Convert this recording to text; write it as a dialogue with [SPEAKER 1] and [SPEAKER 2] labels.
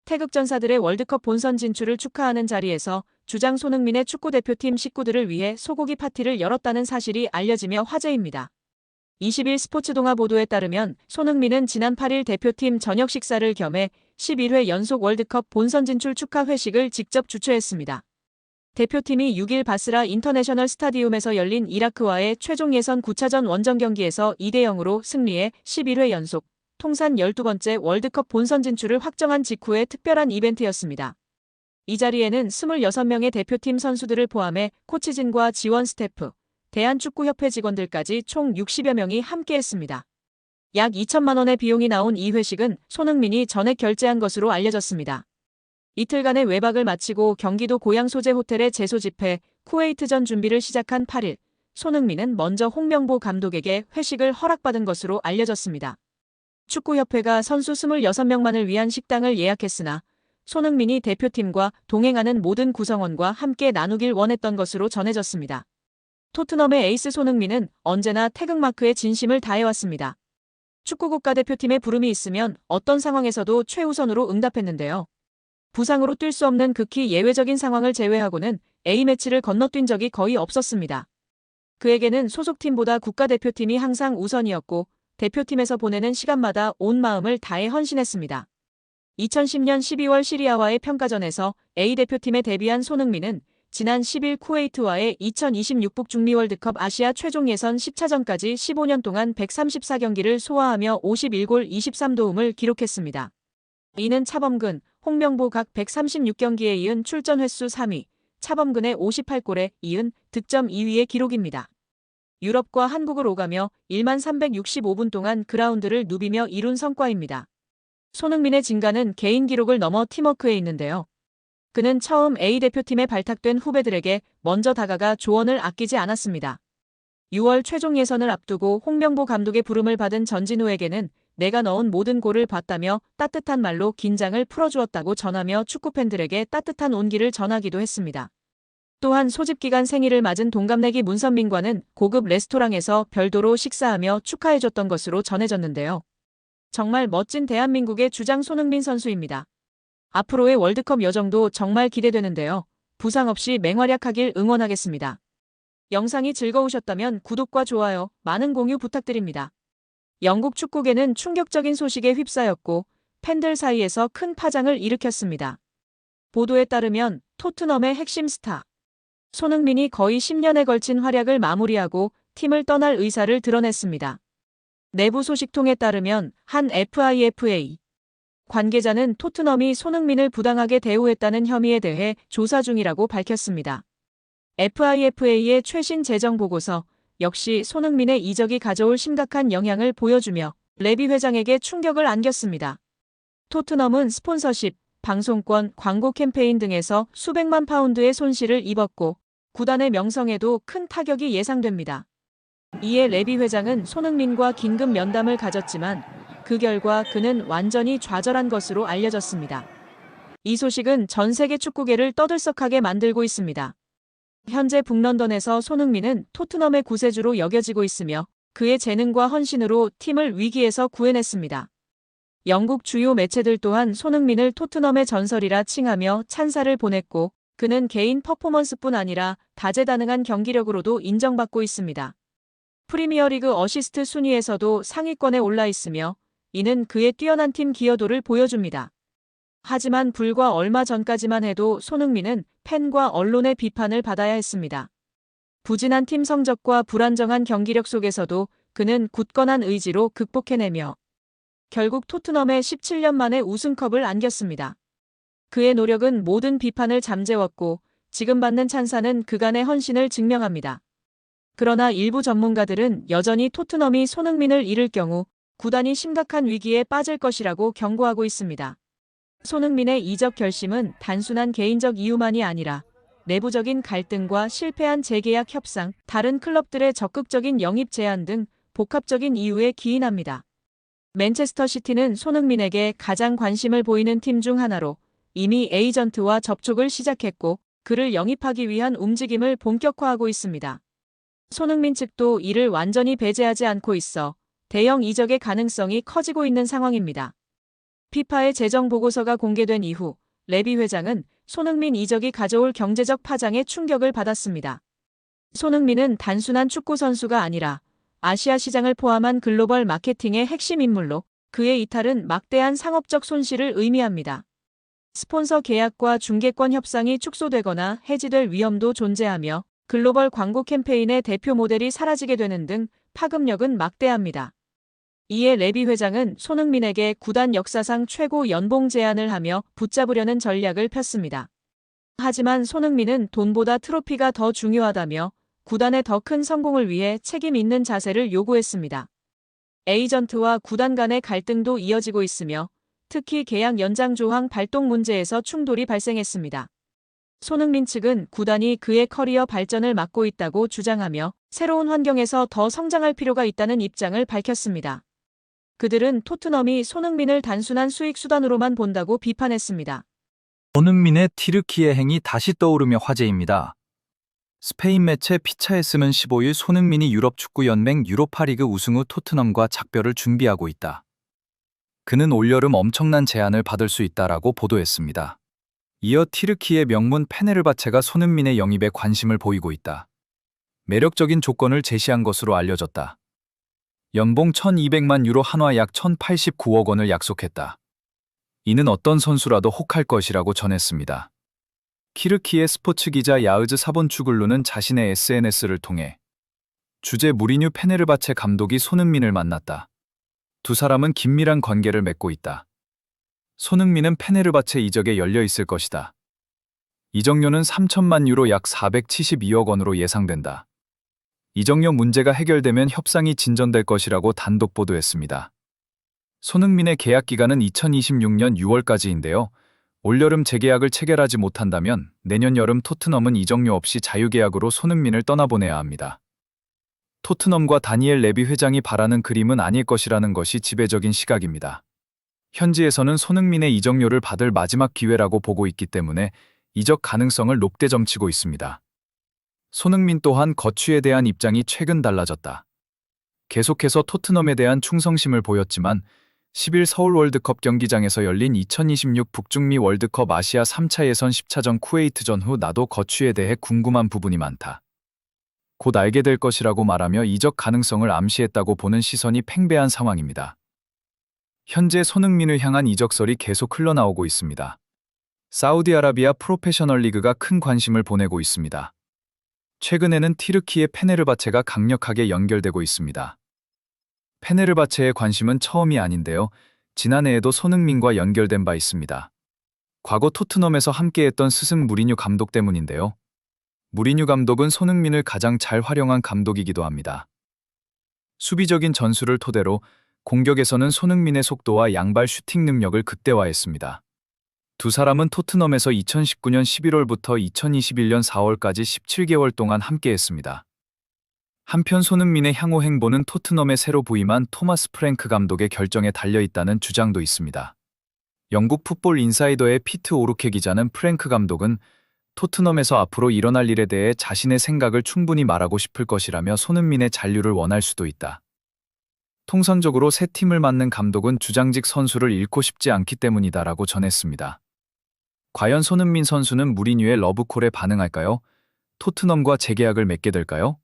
[SPEAKER 1] 태극전사들의 월드컵 본선 진출을 축하하는 자리에서 주장 손흥민의 축구대표팀 식구들을 위해 소고기 파티를 열었다는 사실이 알려지며 화제입니다. 20일 스포츠동아 보도에 따르면 손흥민은 지난 8일 대표팀 저녁 식사를 겸해 11회 연속 월드컵 본선 진출 축하 회식을 직접 주최했습니다. 대표팀이 6일 바스라 인터내셔널 스타디움에서 열린 이라크와의 최종 예선 9차전 원정 경기에서 2대0으로 승리해 11회 연속 통산 12번째 월드컵 본선 진출을 확정한 직후의 특별한 이벤트였습니다. 이 자리에는 26명의 대표팀 선수들을 포함해 코치진과 지원 스태프, 대한축구협회 직원들까지 총 60여 명이 함께했습니다. 약 2천만 원의 비용이 나온 이 회식은 손흥민이 전액 결제한 것으로 알려졌습니다. 이틀간의 외박을 마치고 경기도 고향 소재 호텔에 재소집해 쿠웨이트전 준비를 시작한 8일, 손흥민은 먼저 홍명보 감독에게 회식을 허락받은 것으로 알려졌습니다. 축구협회가 선수 26명만을 위한 식당을 예약했으나 손흥민이 대표팀과 동행하는 모든 구성원과 함께 나누길 원했던 것으로 전해졌습니다. 토트넘의 에이스 손흥민은 언제나 태극마크에 진심을 다해왔습니다. 축구 국가대표팀에 부름이 있으면 어떤 상황에서도 최우선으로 응답했는데요. 부상으로 뛸 수 없는 극히 예외적인 상황을 제외하고는 A매치를 건너뛴 적이 거의 없었습니다. 그에게는 소속팀보다 국가대표팀이 항상 우선이었고 대표팀에서 보내는 시간마다 온 마음을 다해 헌신했습니다. 2010년 12월 시리아와의 평가전에서 A대표팀에 데뷔한 손흥민은 지난 10일 쿠웨이트와의 2026 북중미 월드컵 아시아 최종 예선 10차전까지 15년 동안 134경기를 소화하며 51골 23도움을 기록했습니다. 이는 차범근, 홍명보 각 136경기에 이은 출전 횟수 3위, 차범근의 58골에 이은 득점 2위의 기록입니다. 유럽과 한국을 오가며 1만 365분 동안 그라운드를 누비며 이룬 성과입니다. 손흥민의 진가는 개인 기록을 넘어 팀워크에 있는데요. 그는 처음 A대표팀에 발탁된 후배들에게 먼저 다가가 조언을 아끼지 않았습니다. 6월 최종 예선을 앞두고 홍명보 감독의 부름을 받은 전진우에게는 내가 넣은 모든 골을 봤다며 따뜻한 말로 긴장을 풀어주었다고 전하며 축구팬들에게 따뜻한 온기를 전하기도 했습니다. 또한 소집기간 생일을 맞은 동갑내기 문선민과는 고급 레스토랑에서 별도로 식사하며 축하해줬던 것으로 전해졌는데요. 정말 멋진 대한민국의 주장 손흥민 선수입니다. 앞으로의 월드컵 여정도 정말 기대되는데요. 부상 없이 맹활약하길 응원하겠습니다. 영상이 즐거우셨다면 구독과 좋아요, 많은 공유 부탁드립니다. 영국 축구계는 충격적인 소식에 휩싸였고 팬들 사이에서 큰 파장을 일으켰습니다. 보도에 따르면 토트넘의 핵심 스타 손흥민이 거의 10년에 걸친 활약을 마무리하고 팀을 떠날 의사를 드러냈습니다. 내부 소식통에 따르면 한 FIFA 관계자는 토트넘이 손흥민을 부당하게 대우했다는 혐의에 대해 조사 중이라고 밝혔습니다. FIFA의 최신 재정 보고서 역시 손흥민의 이적이 가져올 심각한 영향을 보여주며 레비 회장에게 충격을 안겼습니다. 토트넘은 스폰서십, 방송권, 광고 캠페인 등에서 수백만 파운드의 손실을 입었고 구단의 명성에도 큰 타격이 예상됩니다. 이에 레비 회장은 손흥민과 긴급 면담을 가졌지만 그 결과 그는 완전히 좌절한 것으로 알려졌습니다. 이 소식은 전 세계 축구계를 떠들썩하게 만들고 있습니다. 현재 북런던에서 손흥민은 토트넘의 구세주로 여겨지고 있으며 그의 재능과 헌신으로 팀을 위기에서 구해냈습니다. 영국 주요 매체들 또한 손흥민을 토트넘의 전설이라 칭하며 찬사를 보냈고 그는 개인 퍼포먼스뿐 아니라 다재다능한 경기력으로도 인정받고 있습니다. 프리미어리그 어시스트 순위에서도 상위권에 올라 있으며 이는 그의 뛰어난 팀 기여도를 보여줍니다. 하지만 불과 얼마 전까지만 해도 손흥민은 팬과 언론의 비판을 받아야 했습니다. 부진한 팀 성적과 불안정한 경기력 속에서도 그는 굳건한 의지로 극복해내며 결국 토트넘에 17년 만에 우승컵을 안겼습니다. 그의 노력은 모든 비판을 잠재웠고 지금 받는 찬사는 그간의 헌신을 증명합니다. 그러나 일부 전문가들은 여전히 토트넘이 손흥민을 잃을 경우 구단이 심각한 위기에 빠질 것이라고 경고하고 있습니다. 손흥민의 이적 결심은 단순한 개인적 이유만이 아니라 내부적인 갈등과 실패한 재계약 협상, 다른 클럽들의 적극적인 영입 제한 등 복합적인 이유에 기인합니다. 맨체스터 시티는 손흥민에게 가장 관심을 보이는 팀 중 하나로 이미 에이전트와 접촉을 시작했고 그를 영입하기 위한 움직임을 본격화하고 있습니다. 손흥민 측도 이를 완전히 배제하지 않고 있어 대형 이적의 가능성이 커지고 있는 상황입니다. 피파의 재정 보고서가 공개된 이후 레비 회장은 손흥민 이적이 가져올 경제적 파장에 충격을 받았습니다. 손흥민은 단순한 축구 선수가 아니라 아시아 시장을 포함한 글로벌 마케팅의 핵심 인물로 그의 이탈은 막대한 상업적 손실을 의미합니다. 스폰서 계약과 중계권 협상이 축소되거나 해지될 위험도 존재하며 글로벌 광고 캠페인의 대표 모델이 사라지게 되는 등 파급력은 막대합니다. 이에 레비 회장은 손흥민에게 구단 역사상 최고 연봉 제안을 하며 붙잡으려는 전략을 폈습니다. 하지만 손흥민은 돈보다 트로피가 더 중요하다며 구단의 더 큰 성공을 위해 책임 있는 자세를 요구했습니다. 에이전트와 구단 간의 갈등도 이어지고 있으며 특히 계약 연장 조항 발동 문제에서 충돌이 발생했습니다. 손흥민 측은 구단이 그의 커리어 발전을 막고 있다고 주장하며 새로운 환경에서 더 성장할 필요가 있다는 입장을 밝혔습니다. 그들은 토트넘이 손흥민을 단순한 수익 수단으로만 본다고 비판했습니다.
[SPEAKER 2] 손흥민의 튀르키예 행이 다시 떠오르며 화제입니다. 스페인 매체 피차에스는 15일 손흥민이 유럽축구연맹 유로파리그 우승 후 토트넘과 작별을 준비하고 있다. 그는 올여름 엄청난 제안을 받을 수 있다라고 보도했습니다. 이어 튀르키예 명문 페네르바체가 손흥민의 영입에 관심을 보이고 있다. 매력적인 조건을 제시한 것으로 알려졌다. 연봉 1,200만 유로 한화 약 1,089억 원을 약속했다. 이는 어떤 선수라도 혹할 것이라고 전했습니다. 튀르키예 스포츠 기자 야으즈 사본추글루는 자신의 SNS를 통해 주제 무리뉴 페네르바체 감독이 손흥민을 만났다. 두 사람은 긴밀한 관계를 맺고 있다. 손흥민은 페네르바체 이적에 열려 있을 것이다. 이적료는 3천만 유로 약 472억 원으로 예상된다. 이적료 문제가 해결되면 협상이 진전될 것이라고 단독 보도했습니다. 손흥민의 계약 기간은 2026년 6월까지인데요. 올여름 재계약을 체결하지 못한다면 내년 여름 토트넘은 이적료 없이 자유계약으로 손흥민을 떠나보내야 합니다. 토트넘과 다니엘 레비 회장이 바라는 그림은 아닐 것이라는 것이 지배적인 시각입니다. 현지에서는 손흥민의 이적료를 받을 마지막 기회라고 보고 있기 때문에 이적 가능성을 높게 점치고 있습니다. 손흥민 또한 거취에 대한 입장이 최근 달라졌다. 계속해서 토트넘에 대한 충성심을 보였지만 10일 서울 월드컵 경기장에서 열린 2026 북중미 월드컵 아시아 3차 예선 10차전 쿠웨이트전 후 나도 거취에 대해 궁금한 부분이 많다. 곧 알게 될 것이라고 말하며 이적 가능성을 암시했다고 보는 시선이 팽배한 상황입니다. 현재 손흥민을 향한 이적설이 계속 흘러나오고 있습니다. 사우디아라비아 프로페셔널 리그가 큰 관심을 보내고 있습니다. 최근에는 튀르키예 페네르바체가 강력하게 연결되고 있습니다. 페네르바체의 관심은 처음이 아닌데요. 지난해에도 손흥민과 연결된 바 있습니다. 과거 토트넘에서 함께했던 스승 무리뉴 감독 때문인데요. 무리뉴 감독은 손흥민을 가장 잘 활용한 감독이기도 합니다. 수비적인 전술을 토대로 공격에서는 손흥민의 속도와 양발 슈팅 능력을 극대화했습니다. 두 사람은 토트넘에서 2019년 11월부터 2021년 4월까지 17개월 동안 함께했습니다. 한편 손흥민의 향후 행보는 토트넘에 새로 부임한 토마스 프랭크 감독의 결정에 달려있다는 주장도 있습니다. 영국 풋볼 인사이더의 피트 오르케 기자는 프랭크 감독은 토트넘에서 앞으로 일어날 일에 대해 자신의 생각을 충분히 말하고 싶을 것이라며 손흥민의 잔류를 원할 수도 있다. 통상적으로 새 팀을 맡는 감독은 주장직 선수를 잃고 싶지 않기 때문이다라고 전했습니다. 과연 손흥민 선수는 무리뉴의 러브콜에 반응할까요? 토트넘과 재계약을 맺게 될까요?